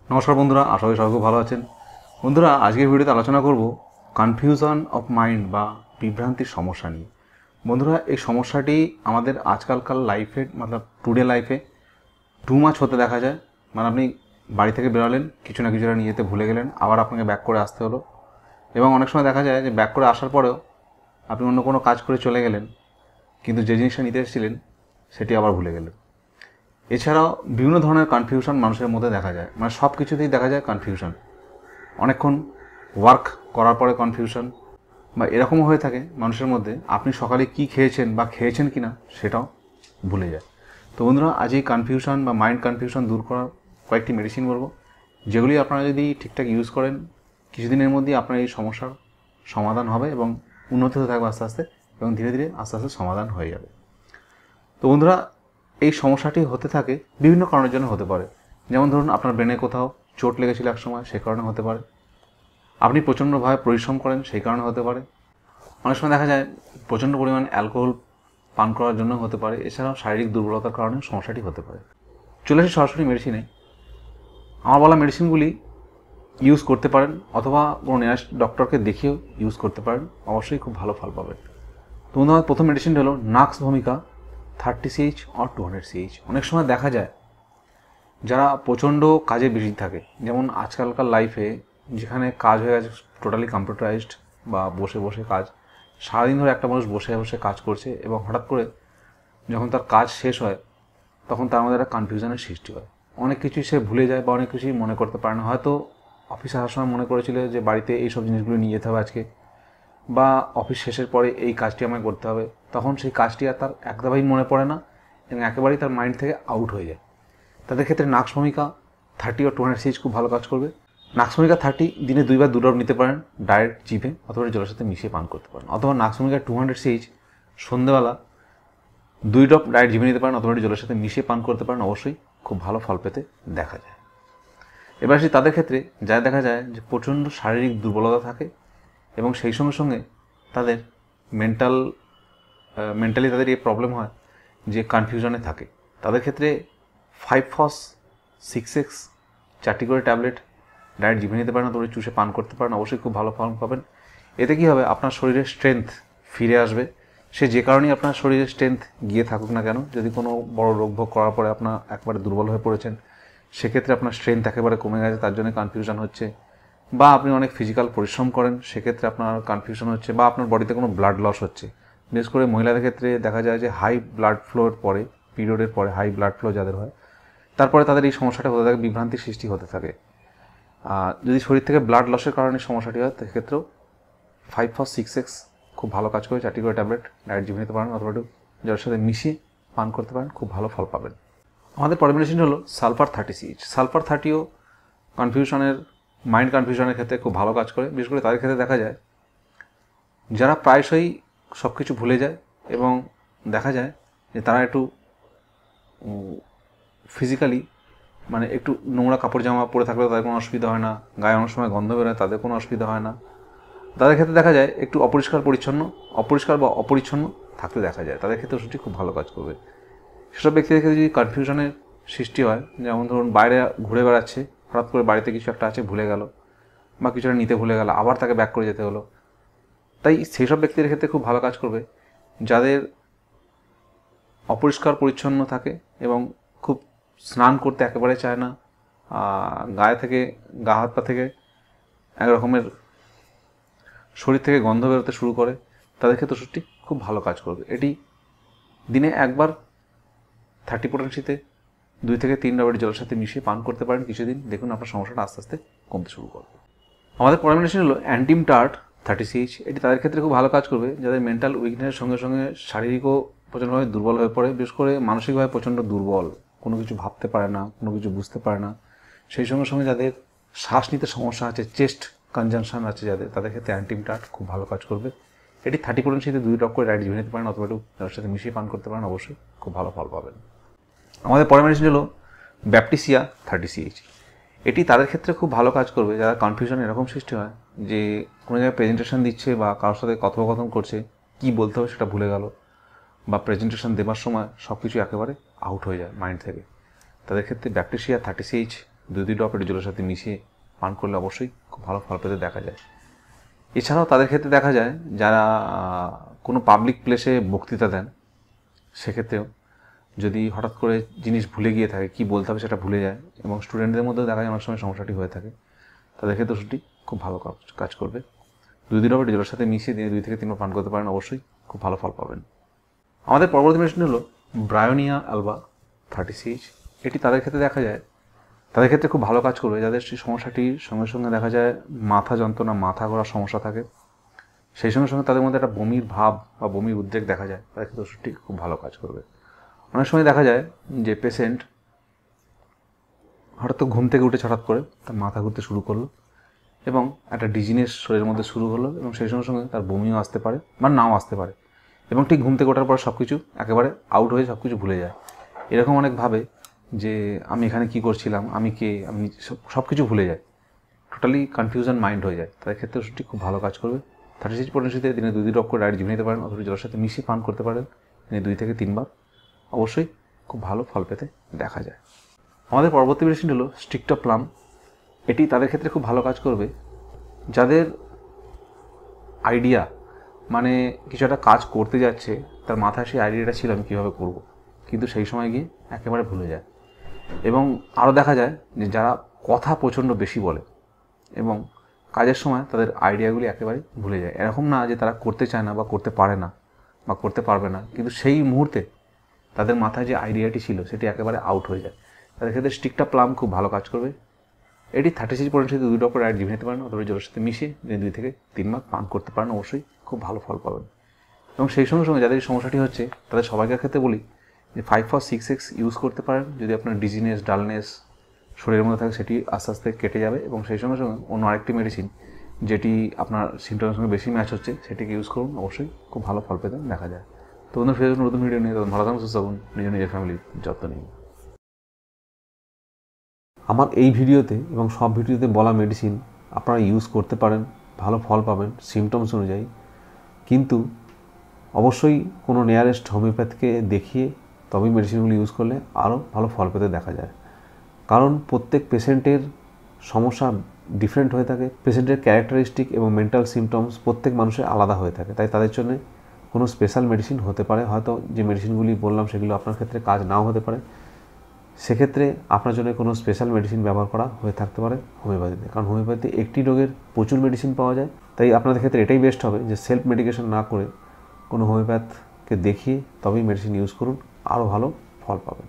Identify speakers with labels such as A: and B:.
A: নমস্কার বন্ধুরা, আশা করি সবাই খুব ভালো আছেন। বন্ধুরা, আজকের ভিডিওতে আলোচনা করব কনফিউশন অফ মাইন্ড বা বিভ্রান্তির সমস্যা নিয়ে। বন্ধুরা, এই সমস্যাটি আমাদের আজকালকার লাইফে মানে টুডে লাইফে টু মাচ হতে দেখা যায়। মানে আপনি বাড়ি থেকে বেরোলেন, কিছু না কিছুটা নিয়ে যেতে ভুলে গেলেন, আবার আপনাকে ব্যাক করে আসতে হলো। এবং অনেক সময় দেখা যায় যে ব্যাক করে আসার পরেও আপনি অন্য কোনো কাজ করে চলে গেলেন, কিন্তু যে জিনিসটা নিতে এসেছিলেন সেটি আবার ভুলে গেলেন। এছাড়াও বিভিন্ন ধরনের কনফিউশন মানুষের মধ্যে দেখা যায়, মানে সব কিছুতেই দেখা যায় কনফিউশন। অনেকক্ষণ ওয়ার্ক করার পরে কনফিউশন, বা এরকমও হয়ে থাকে মানুষের মধ্যে আপনি সকালে কি খেয়েছেন বা খেয়েছেন কি না সেটাও ভুলে যায়। তো বন্ধুরা, আজ এই কনফিউশন বা মাইন্ড কনফিউশন দূর করার কয়েকটি মেডিসিন বলবো, যেগুলি আপনারা যদি ঠিকঠাক ইউজ করেন কিছুদিনের মধ্যেই আপনার এই সমস্যার সমাধান হবে এবং উন্নতি হতে থাকবে আস্তে আস্তে, এবং ধীরে ধীরে আস্তে আস্তে সমাধান হয়ে যাবে। তো বন্ধুরা, এই সমস্যাটি হতে থাকে বিভিন্ন কারণের জন্য হতে পারে। যেমন ধরুন, আপনার ব্রেনে কোথাও চোট লেগেছিল এক সময়, সে কারণে হতে পারে। আপনি প্রচণ্ডভাবে পরিশ্রম করেন, সেই কারণে হতে পারে। অনেক সময় দেখা যায় প্রচণ্ড পরিমাণে অ্যালকোহল পান করার জন্য হতে পারে। এছাড়াও শারীরিক দুর্বলতার কারণে সমস্যাটি হতে পারে। চলে আসি সরাসরি মেডিসিনে। আমার বলা মেডিসিনগুলি ইউজ করতে পারেন, অথবা কোনো নিয়ারেস্ট ডক্টরকে দেখিয়েও ইউজ করতে পারেন, অবশ্যই খুব ভালো ফল পাবেন। তো বন্ধুরা, প্রথম মেডিসিনটা হলো নাক্স ভূমিকা 30 CH আর 200 CH। অনেক সময় দেখা যায় যারা প্রচণ্ড কাজে বিজি থাকে, যেমন আজকালকার লাইফে যেখানে কাজ হয়ে গেছে টোটালি কম্পিউটারাইজড বা বসে বসে কাজ, সারাদিন ধরে একটা মানুষ বসে বসে কাজ করছে এবং হঠাৎ করে যখন তার কাজ শেষ হয় তখন তার মধ্যে একটা কনফিউশনের সৃষ্টি হয়। অনেক কিছুই সে ভুলে যায় বা অনেক কিছুই মনে করতে পারে না। হয়তো অফিসে আসার সময় মনে করেছিল যে বাড়িতে এইসব জিনিসগুলো নিয়ে যেতে হবে আজকে, বা অফিস শেষের পরে এই কাজটি আমায় করতে হবে, তখন সেই কাজটি আর তার একদমই মনে পড়ে না এবং একেবারেই তার মাইন্ড থেকে আউট হয়ে যায়। তাদের ক্ষেত্রে নাক্স ভূমিকা 30 আর 200 CH খুব ভালো কাজ করবে। নাক্স ভূমিকা 30 দিনে 2 বা 2 ড্রপ নিতে পারেন ডাইরেক্ট জিভে, অথবা জলের সাথে মিশিয়ে পান করতে পারেন। অথবা নাক্স ভূমিকা 200 CH সন্ধ্যেবেলা 2 ড্রপ ডাইরেক্ট জিভে নিতে পারেন, অথবা জলের সাথে মিশিয়ে পান করতে পারেন। অবশ্যই খুব ভালো ফল পেতে দেখা যায়। এবার আসি তাদের ক্ষেত্রে যা দেখা যায় যে প্রচণ্ড শারীরিক দুর্বলতা থাকে এবং সেই সঙ্গে সঙ্গে তাদের মেন্টালি তাদের এই প্রবলেম হয় যে কনফিউশনে থাকে। তাদের ক্ষেত্রে 5-FOS 6X 4টি করে ট্যাবলেট ডাইরেক্ট জিভে নিতে পারেন, অথবা চুষে পান করতে পারেন। অবশ্যই খুব ভালো ফল পাবেন। এতে কী হবে, আপনার শরীরের স্ট্রেংথ ফিরে আসবে। সে যে কারণেই আপনার শরীরের স্ট্রেংথ গিয়ে থাকুক না কেন, যদি কোনো বড় রোগ ভোগ করার পরে আপনার একবারে দুর্বল হয়ে পড়েছেন, সেক্ষেত্রে আপনার স্ট্রেংথ একেবারে কমে গেছে, তার জন্য কনফিউশন হচ্ছে, বা আপনি অনেক ফিজিক্যাল পরিশ্রম করেন, সেক্ষেত্রে আপনার কনফিউশন হচ্ছে, বা আপনার বডিতে কোনো ব্লাড লস হচ্ছে। বিশেষ করে মহিলাদের ক্ষেত্রে দেখা যায় যে হাই ব্লাড ফ্লোর পরে, পিরিয়ডের পরে হাই ব্লাড ফ্লো যাদের হয়, তারপরে তাদের এই সমস্যাটা হতে থাকে, বিভ্রান্তির সৃষ্টি হতে থাকে। যদি শরীর থেকে ব্লাড লসের কারণে সমস্যাটি হয়, সেক্ষেত্রেও 5-FOS 6X খুব ভালো কাজ করে। 4টি করে ট্যাবলেট ডাইরেক্ট জিভে নিতে পারেন, অথবা একটু জলের সাথে মিশিয়ে পান করতে পারেন, খুব ভালো ফল পাবেন। আমাদের পরের মেডিসিন হলো সালফার 30 CH। সালফার 30ও মাইন্ড কনফিউশনের ক্ষেত্রে খুব ভালো কাজ করে। বিশেষ করে তাদের ক্ষেত্রে দেখা যায় যারা প্রায়শই সব কিছু ভুলে যায়, এবং দেখা যায় যে তারা একটু ফিজিক্যালি মানে একটু নোংরা কাপড় জামা পরে থাকলেও তাদের কোনো অসুবিধা হয় না, গায়ে অনেক সময় গন্ধ বেরোয়, তাদের কোনো অসুবিধা হয় না। তাদের ক্ষেত্রে দেখা যায় একটু অপরিষ্কার বা অপরিচ্ছন্ন থাকতে দেখা যায়, তাদের ক্ষেত্রে ওষুধটি খুব ভালো কাজ করবে। সেসব ব্যক্তিদের ক্ষেত্রে যদি কনফিউশনের সৃষ্টি হয়, যেমন ধরুন বাইরে ঘুরে বেড়াচ্ছে, হঠাৎ করে বাড়িতে কিছু একটা আছে ভুলে গেল, বা কিছুটা নিতে ভুলে গেল, আবার তাকে ব্যাক করে যেতে হলো, তাই সেই সব ব্যক্তিদের ক্ষেত্রে খুব ভালো কাজ করবে যাদের অপরিষ্কার পরিচ্ছন্ন থাকে এবং খুব স্নান করতে একেবারে চায় না, গা হাত পা থেকে এক রকমের শরীর থেকে গন্ধ বেরোতে শুরু করে, তাদের ক্ষেত্রে ওষুধটি খুব ভালো কাজ করবে। এটি দিনে একবার 30 পোটেন্সিতে 2 থেকে 3 ড্রপ জলের সাথে মিশিয়ে পান করতে পারেন কিছুদিন, দেখুন আপনার সমস্যাটা আস্তে আস্তে কমতে শুরু করবে। আমাদের পরের মেডিসিন হলো অ্যান্টিম টার্ট 30 CH। এটি তাদের ক্ষেত্রে খুব ভালো কাজ করবে যাদের মেন্টাল উইকনেসের সঙ্গে সঙ্গে শারীরিকও প্রচণ্ডভাবে দুর্বল হয়ে পড়ে, বিশেষ করে মানসিকভাবে প্রচণ্ড দুর্বল, কোনো কিছু ভাবতে পারে না, কোনো কিছু বুঝতে পারে না। সেই সঙ্গে সঙ্গে যাদের শ্বাস নিতে সমস্যা আছে, চেস্ট কনজাংশন আছে যাদের, তাদের ক্ষেত্রে অ্যান্টিম টার্ট খুব ভালো কাজ করবে। এটি 30 পোটেন্সিতে 2 ড্রপ করে ডাইরেক্ট জিভে নিতে পারেন, অথবা একটু তার সাথে মিশিয়ে পান করতে পারেন। অবশ্যই খুব ভালো ফল পাবেন। আমাদের পরের মেডিসিন হলো ব্যাপটিসিয়া 30 CH। এটি তাদের ক্ষেত্রে খুব ভালো কাজ করবে যারা কনফিউশন এরকম সৃষ্টি হয় যে কোনো জায়গায় প্রেজেন্টেশন দিচ্ছে বা কারোর সাথে কথোপকথন করছে, কী বলতে হবে সেটা ভুলে গেল, বা প্রেজেন্টেশন দেওয়ার সময় সব কিছু একেবারে আউট হয়ে যায় মাইন্ড থেকে। তাদের ক্ষেত্রে ব্যাপটিসিয়া 30 CH 2 ড্রপ একটু জলের সাথে মিশিয়ে পান করলে অবশ্যই খুব ভালো ফল পেতে দেখা যায়। এছাড়াও তাদের ক্ষেত্রে দেখা যায় যারা কোনো পাবলিক প্লেসে বক্তৃতা দেন, সেক্ষেত্রেও যদি হঠাৎ করে জিনিস ভুলে গিয়ে থাকে, কী বলতে হবে সেটা ভুলে যায়, এবং স্টুডেন্টদের মধ্যেও দেখা যায় অনেক সময় সমস্যাটি হয়ে থাকে, তাদের ক্ষেত্রে ওষুধটি খুব ভালো কাজ করবে। 2 ড্রপ জলের সাথে মিশিয়ে দিয়ে 2 থেকে 3 বার পান করতে পারেন, অবশ্যই খুব ভালো ফল পাবেন। আমাদের পরবর্তী মেডিসিন হলো ব্রায়োনিয়া আলবা 30CH। এটি তাদের ক্ষেত্রে দেখা যায়, তাদের ক্ষেত্রে খুব ভালো কাজ করবে যাদের সেই সমস্যাটির সঙ্গে সঙ্গে দেখা যায় মাথা যন্ত্রণা, মাথা ঘোরার সমস্যা থাকে, সেই সঙ্গে সঙ্গে তাদের মধ্যে একটা বমির ভাব বা বমির উদ্রেক দেখা যায়, তাদের ক্ষেত্রে ওষুধটি খুব ভালো কাজ করবে। অনেক সময় দেখা যায় যে পেশেন্ট হঠাৎ ঘুম থেকে উঠে হঠাৎ করে তার মাথা ঘুরতে শুরু করলো এবং একটা ডিজিনেস শরীরের মধ্যে শুরু হলো, এবং সেই সঙ্গে সঙ্গে তার বমিও আসতে পারে বা নাও আসতে পারে, এবং ঠিক ঘুম থেকে ওঠার পর সব কিছু একেবারে আউট হয়ে সব কিছু ভুলে যায়। এরকম অনেক ভাবে যে আমি এখানে কি করছিলাম, আমি কে, আমি সব কিছু ভুলে যায়, টোটালি কনফিউশন মাইন্ড হয়ে যায়। তাদের ক্ষেত্রে ওষুধটি খুব ভালো কাজ করবে। 30CH পটেন্সিতে দিনে 2 ড্রপ করে ডায়েট নিতে পারেন, অথবা জলের সাথে মিশিয়ে পান করতে পারেন দিনে 2 থেকে 3 বার, অবশ্যই খুব ভালো ফল পেতে দেখা যায়। আমাদের পরবর্তী মেডিসিন হলো স্ট্রিক্টোপ্লাম। এটি তাদের ক্ষেত্রে খুব ভালো কাজ করবে যাদের আইডিয়া, মানে কিছু একটা কাজ করতে যাচ্ছে, তার মাথায় সেই আইডিয়াটা ছিল আমি কীভাবে করব, কিন্তু সেই সময় গিয়ে একেবারে ভুলে যায়। এবং আরও দেখা যায় যে যারা কথা প্রচণ্ড বেশি বলে এবং কাজের সময় তাদের আইডিয়াগুলি একেবারে ভুলে যায়। এরকম না যে তারা করতে চায় না বা করতে পারে না বা করতে পারবে না, কিন্তু সেই মুহূর্তে তাদের মাথায় যে আইডিয়াটি ছিল সেটি একেবারে আউট হয়ে যায়। তাদের ক্ষেত্রে স্ট্রিক্টোপ্লাম খুব ভালো কাজ করবে। এটি 30CH পটেন্সিতে 2 ড্রপ করে ডায়েট নিতে পারেন, অথবা জলের সাথে মিশিয়ে দিনে 2 থেকে 3 বার পান করতে পারেন, অবশ্যই খুব ভালো ফল পাবেন। এবং সেই সঙ্গে সঙ্গে যাদের এই সমস্যাটি হচ্ছে তাদের সবাইকার ক্ষেত্রে বলি যে 5-4-6X ইউজ করতে পারেন। যদি আপনার ডিজিনেস, ডালনেস শরীরের মধ্যে থাকে সেটি আস্তে আস্তে কেটে যাবে, এবং সেই সঙ্গে সঙ্গে অন্য আরেকটি মেডিসিন যেটি আপনার সিমটমের সঙ্গে বেশি ম্যাচ হচ্ছে সেটিকে ইউজ করুন, অবশ্যই খুব ভালো ফল পেতে দেখা যায়। তো বন্ধুরা, ফের নতুন ভিডিও নিয়ে তখন ভালো থাকুন, সুস্থ থাকুন, নিজের ফ্যামিলির যত্ন নিন।
B: আমার এই ভিডিওতে এবং সব ভিডিওতে বলা মেডিসিন আপনারা ইউজ করতে পারেন, ভালো ফল পাবেন সিমটমস অনুযায়ী, কিন্তু অবশ্যই কোনো নিয়ারেস্ট হোমিওপ্যাথকে দেখিয়ে তবেই মেডিসিনগুলো ইউজ করলে আরও ভালো ফল পেতে দেখা যায়। কারণ প্রত্যেক পেশেন্টের সমস্যা ডিফারেন্ট হয়ে থাকে, পেশেন্টের ক্যারেক্টারিস্টিক এবং মেন্টাল সিমটমস প্রত্যেক মানুষের আলাদা হয়ে থাকে, তাই তাদের জন্য কোনো স্পেশাল মেডিসিন হতে পারে। হয়তো যে মেডিসিনগুলি বললাম সেগুলো আপনার ক্ষেত্রে কাজ নাও হতে পারে, সেক্ষেত্রে আপনার জন্য কোনো স্পেশাল মেডিসিন ব্যবহার করা হয়ে থাকতে পারে হোমিওপ্যাথিতে। কারণ হোমিওপ্যাথি একটি রোগের প্রচুর মেডিসিন পাওয়া যায়, তাই আপনাদের ক্ষেত্রে এটাই বেস্ট হবে যে সেলফ মেডিকেশন না করে কোনো হোমিওপ্যাথকে দেখিয়ে তবেই মেডিসিন ইউজ করুন, আরও ভালো ফল পাবেন।